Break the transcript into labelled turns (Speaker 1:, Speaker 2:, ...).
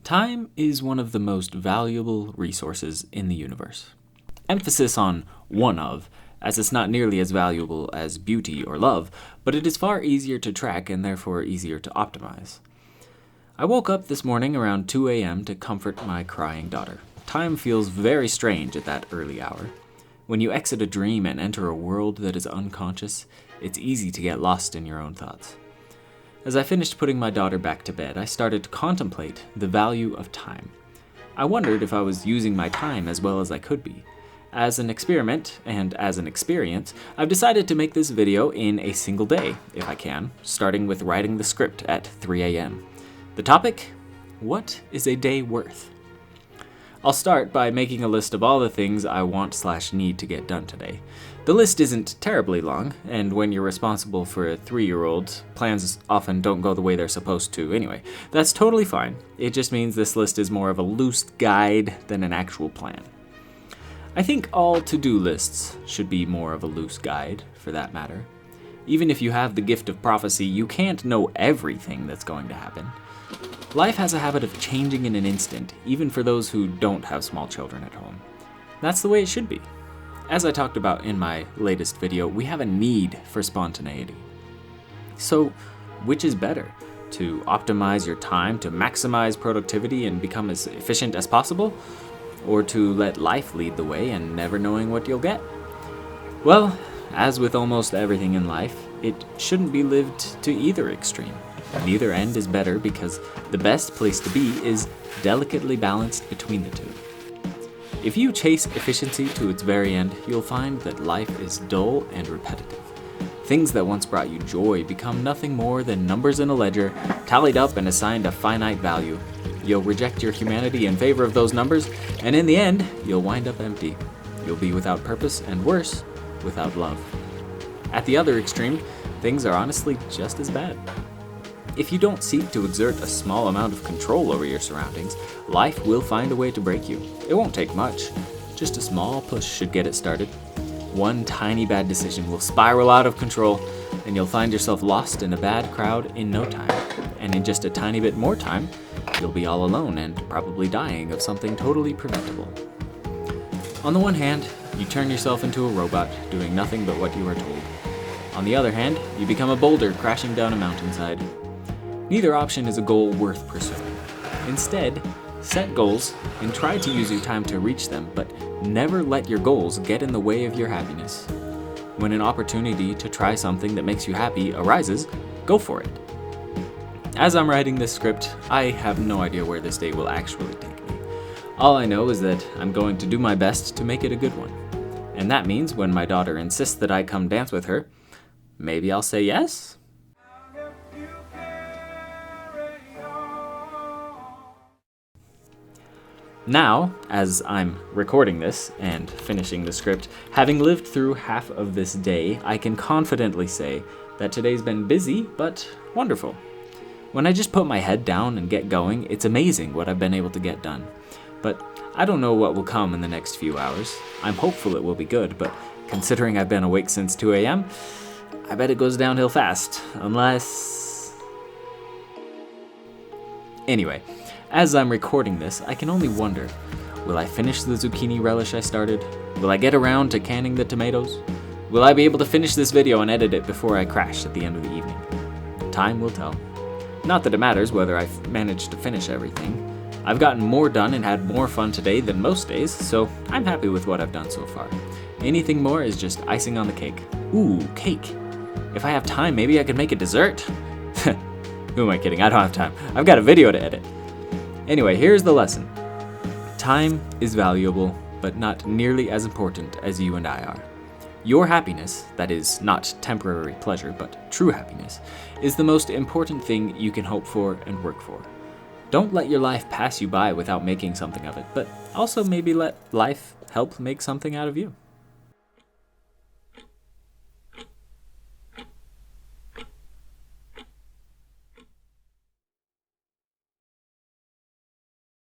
Speaker 1: Time is one of the most valuable resources in the universe. Emphasis on one of, as it's not nearly as valuable as beauty or love, but it is far easier to track and therefore easier to optimize. I woke up this morning around 2 a.m. to comfort my crying daughter. Time feels very strange at that early hour. When you exit a dream and enter a world that is unconscious, it's easy to get lost in your own thoughts. As I finished putting my daughter back to bed, I started to contemplate the value of time. I wondered if I was using my time as well as I could be. As an experiment, and as an experience, I've decided to make this video in a single day, if I can, starting with writing the script at 3 a.m. The topic? What is a day worth? I'll start by making a list of all the things I want/need to get done today. The list isn't terribly long, and when you're responsible for a 3-year-old, plans often don't go the way they're supposed to anyway. That's totally fine. It just means this list is more of a loose guide than an actual plan. I think all to-do lists should be more of a loose guide, for that matter. Even if you have the gift of prophecy, you can't know everything that's going to happen. Life has a habit of changing in an instant, even for those who don't have small children at home. That's the way it should be. As I talked about in my latest video, we have a need for spontaneity. So, which is better? To optimize your time, to maximize productivity and become as efficient as possible? Or to let life lead the way and never knowing what you'll get? Well, as with almost everything in life, it shouldn't be lived to either extreme. Neither end is better because the best place to be is delicately balanced between the two. If you chase efficiency to its very end, you'll find that life is dull and repetitive. Things that once brought you joy become nothing more than numbers in a ledger, tallied up and assigned a finite value. You'll reject your humanity in favor of those numbers, and in the end, you'll wind up empty. You'll be without purpose, and worse, without love. At the other extreme, things are honestly just as bad. If you don't seek to exert a small amount of control over your surroundings, life will find a way to break you. It won't take much. Just a small push should get it started. One tiny bad decision will spiral out of control, and you'll find yourself lost in a bad crowd in no time. And in just a tiny bit more time, you'll be all alone and probably dying of something totally preventable. On the one hand, you turn yourself into a robot, doing nothing but what you are told. On the other hand, you become a boulder crashing down a mountainside. Neither option is a goal worth pursuing. Instead, set goals and try to use your time to reach them, but never let your goals get in the way of your happiness. When an opportunity to try something that makes you happy arises, go for it. As I'm writing this script, I have no idea where this day will actually take me. All I know is that I'm going to do my best to make it a good one. And that means when my daughter insists that I come dance with her, maybe I'll say yes? Now, as I'm recording this and finishing the script, having lived through half of this day, I can confidently say that today's been busy, but wonderful. When I just put my head down and get going, it's amazing what I've been able to get done. But I don't know what will come in the next few hours. I'm hopeful it will be good, but considering I've been awake since 2 a.m., I bet it goes downhill fast, unless... Anyway, as I'm recording this, I can only wonder, will I finish the zucchini relish I started? Will I get around to canning the tomatoes? Will I be able to finish this video and edit it before I crash at the end of the evening? Time will tell. Not that it matters whether I've managed to finish everything. I've gotten more done and had more fun today than most days, so I'm happy with what I've done so far. Anything more is just icing on the cake. Ooh, cake. If I have time, maybe I could make a dessert. Who am I kidding? I don't have time. I've got a video to edit. Anyway, here's the lesson. Time is valuable, but not nearly as important as you and I are. Your happiness, that is not temporary pleasure, but true happiness, is the most important thing you can hope for and work for. Don't let your life pass you by without making something of it, but also maybe let life help make something out of you.